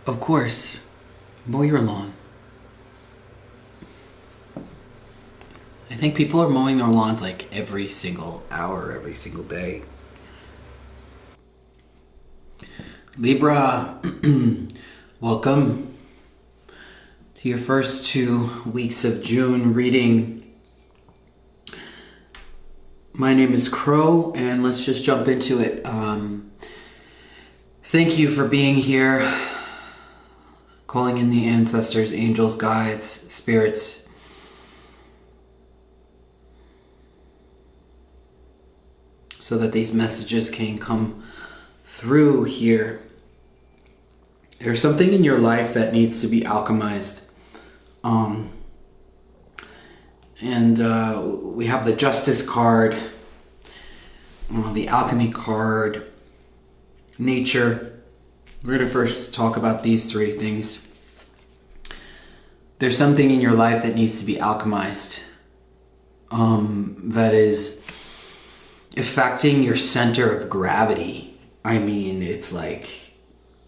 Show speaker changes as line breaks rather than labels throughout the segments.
Of course, mow your lawn. I think people are mowing their lawns like every single hour, every single day. Libra, welcome to your first 2 weeks of June reading. My name is Crow, and let's just jump into it. Thank you for being here, calling in the ancestors, angels, guides, spirits. So that these messages can come through here. There's something in your life that needs to be alchemized. We have the Justice card, the Alchemy card, Nature. We're going to first talk about these 3 things. There's something in your life that needs to be alchemized, that is affecting your center of gravity. I mean, it's like,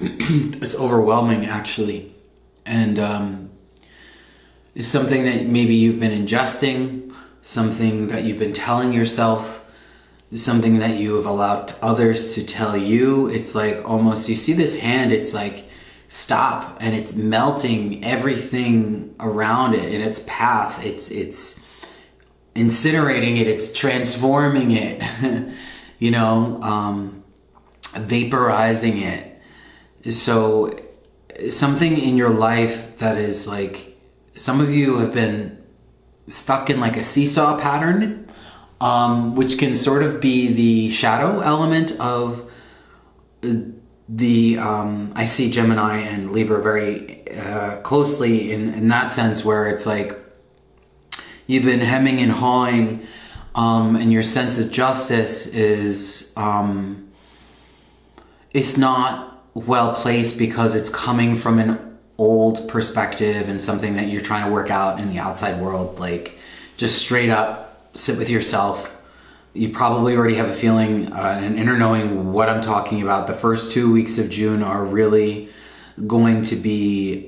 it's overwhelming actually. And it's something that maybe you've been ingesting, something that you've been telling yourself, something that you have allowed others to tell you. It's like almost, you see this hand, it's like stop, and it's melting everything around it in its path. It's incinerating it, it's transforming it, vaporizing it. So something in your life that is like, some of you have been stuck in like a seesaw pattern, which can sort of be the shadow element of I see Gemini and Libra very closely in that sense, where it's like you've been hemming and hawing, and your sense of justice is it's not well placed because it's coming from an old perspective and something that you're trying to work out in the outside world. Like, just straight up sit with yourself. You probably already have a feeling, an inner knowing what I'm talking about. The first 2 weeks of June are really going to be,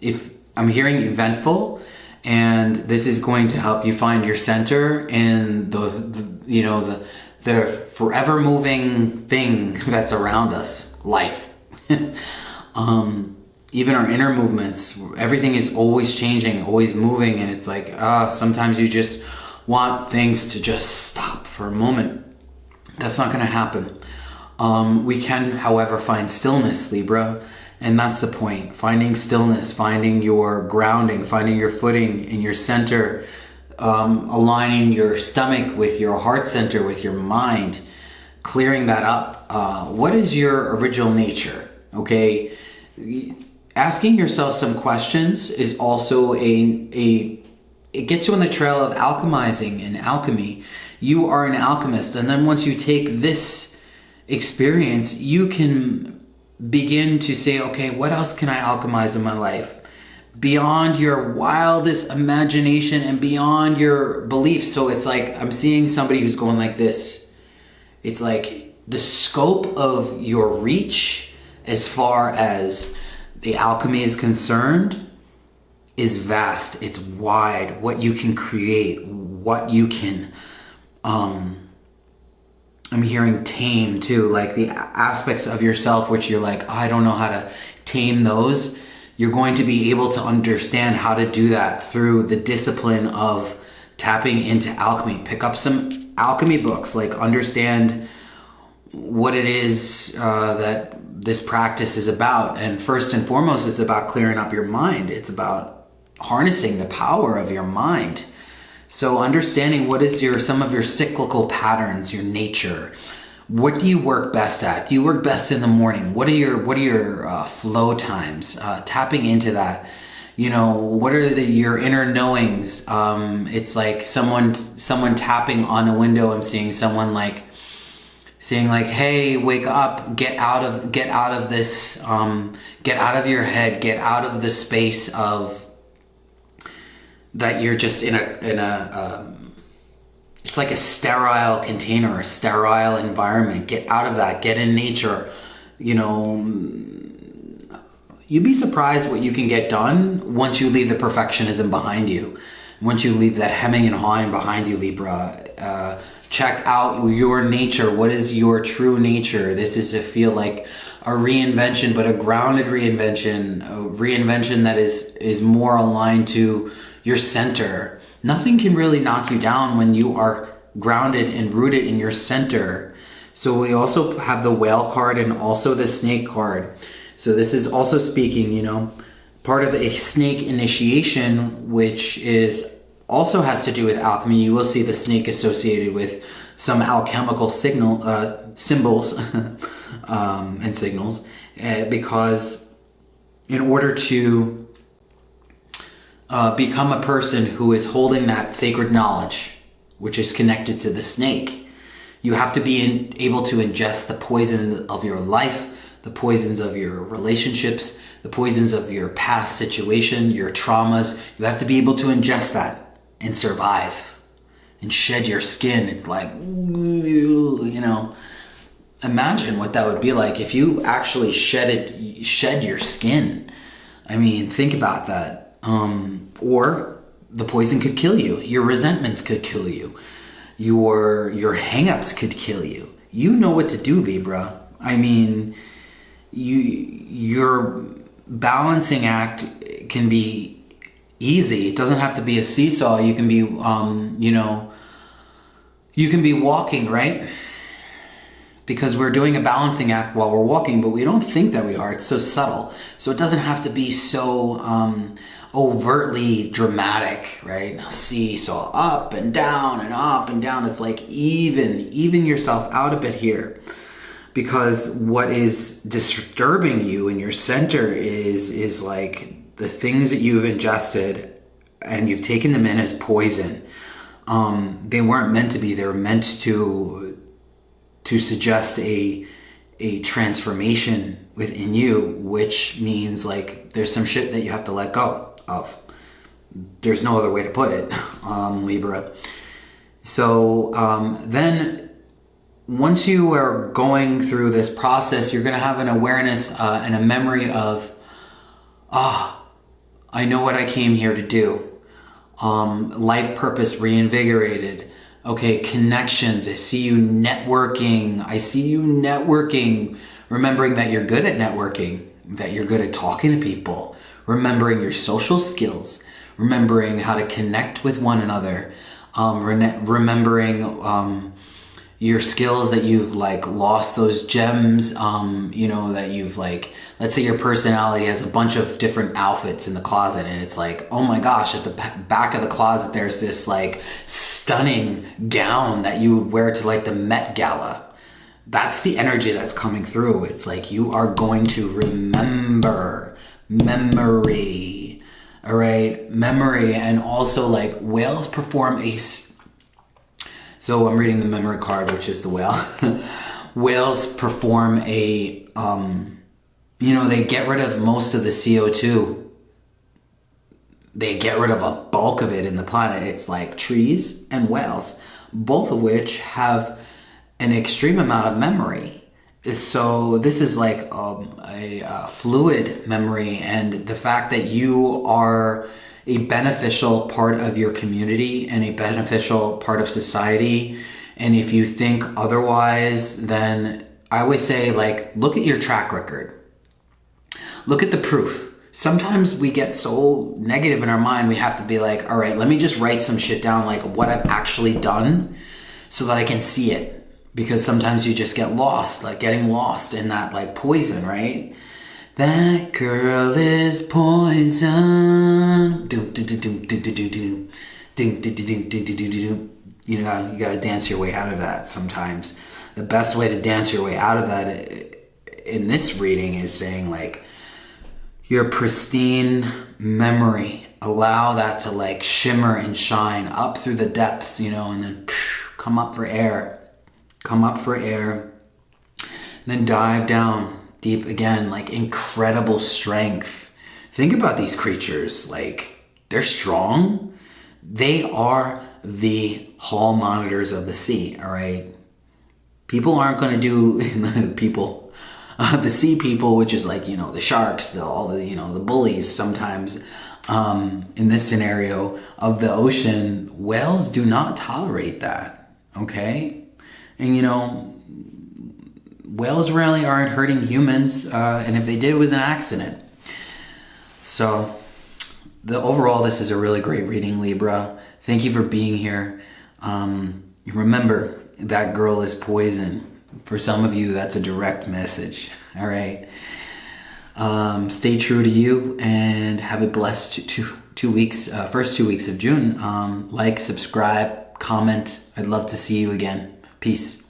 if I'm hearing, eventful, and this is going to help you find your center in the forever moving thing that's around us, life. Even our inner movements, everything is always changing, always moving, and it's like, sometimes you just want things to just stop for a moment. That's not going to happen. We can, however, find stillness, Libra, and that's the point. Finding stillness, finding your grounding, finding your footing in your center, aligning your stomach with your heart center, with your mind, clearing that up. What is your original nature? Okay, asking yourself some questions is also it gets you on the trail of alchemizing and alchemy. You are an alchemist, and then once you take this experience, you can begin to say, okay, what else can I alchemize in my life? Beyond your wildest imagination and beyond your beliefs. So it's like, I'm seeing somebody who's going like this. It's like the scope of your reach as far as the alchemy is concerned is vast. It's wide. What you can create, what you can, I'm hearing tame too, like the aspects of yourself which you're like, I don't know how to tame those. You're going to be able to understand how to do that through the discipline of tapping into alchemy. Pick up some alchemy books, like understand what it is that this practice is about. And first and foremost, it's about clearing up your mind. It's about harnessing the power of your mind. So understanding what is some of your cyclical patterns, your nature. What do you work best at? Do you work best in the morning? What are your flow times? Tapping into that. What are your inner knowings? It's like someone tapping on a window. I'm seeing someone like saying like, hey, wake up, get out of this, get out of your head, get out of the space of that you're just in a it's like a sterile container, a sterile environment. Get out of that, get in nature, you'd be surprised what you can get done once you leave the perfectionism behind you. Once you leave that hemming and hawing behind you, Libra. Check out your nature. What is your true nature? This is to feel like a reinvention, but a grounded reinvention. A reinvention that is more aligned to your center. Nothing can really knock you down when you are grounded and rooted in your center. So we also have the whale card and also the snake card. So this is also speaking, part of a snake initiation, which also has to do with alchemy. You will see the snake associated with some alchemical symbols and signals, because in order to become a person who is holding that sacred knowledge, which is connected to the snake, you have to be able to ingest the poison of your life, the poisons of your relationships, the poisons of your past situation, your traumas. You have to be able to ingest that and survive and shed your skin. It's like, imagine what that would be like if you actually shed your skin. I mean, think about that. Or the poison could kill you. Your resentments could kill you. Your hang-ups could kill you. You know what to do, Libra. I mean, your balancing act can be easy. It doesn't have to be a seesaw. You can be, you can be walking, right? Because we're doing a balancing act while we're walking, but we don't think that we are. It's so subtle. So it doesn't have to be so overtly dramatic, right? Seesaw, up and down and up and down. It's like even yourself out a bit here. Because what is disturbing you in your center is like the things that you've ingested and you've taken them in as poison. They weren't meant to be. They were meant to suggest a transformation within you, which means like there's some shit that you have to let go of. There's no other way to put it, Libra. So then once you are going through this process, you're going to have an awareness and a memory of, I know what I came here to do. Life purpose reinvigorated. Okay, connections. I see you networking. Remembering that you're good at networking, that you're good at talking to people, remembering your social skills, remembering how to connect with one another, remembering your skills that you've like lost those gems, that you've like, let's say your personality has a bunch of different outfits in the closet and it's like, oh my gosh, at the back of the closet there's this like stunning gown that you would wear to like the Met Gala. That's the energy that's coming through. It's like you are going to remember memory, all right? Memory. And also like whales perform so I'm reading the memory card, which is the whale. Whales perform they get rid of most of the CO2. They get rid of a bulk of it in the planet. It's like trees and whales, both of which have an extreme amount of memory. So this is like a fluid memory, and the fact that you are a beneficial part of your community and a beneficial part of society. And if you think otherwise, then I always say, like, look at your track record. Look at the proof. Sometimes we get so negative in our mind, we have to be like, all right, let me just write some shit down, like what I've actually done so that I can see it. Because sometimes you just get lost, like getting lost in that like poison, right? That girl is poison. You gotta dance your way out of that sometimes. The best way to dance your way out of that in this reading is saying like, your pristine memory, allow that to like shimmer and shine up through the depths, and then come up for air, and then dive down deep again, like incredible strength. Think about these creatures, like they're strong. They are the hall monitors of the sea, all right? People aren't going to do, The sea people, which is like, you know, the sharks, all the, you know, the bullies sometimes, in this scenario of the ocean, whales do not tolerate that, okay? And, you know, whales really aren't hurting humans, and if they did, it was an accident. So, overall, this is a really great reading, Libra. Thank you for being here. Remember, that girl is poison. For some of you, that's a direct message. All right. Stay true to you and have a blessed first 2 weeks of June. Like, subscribe, comment. I'd love to see you again. Peace.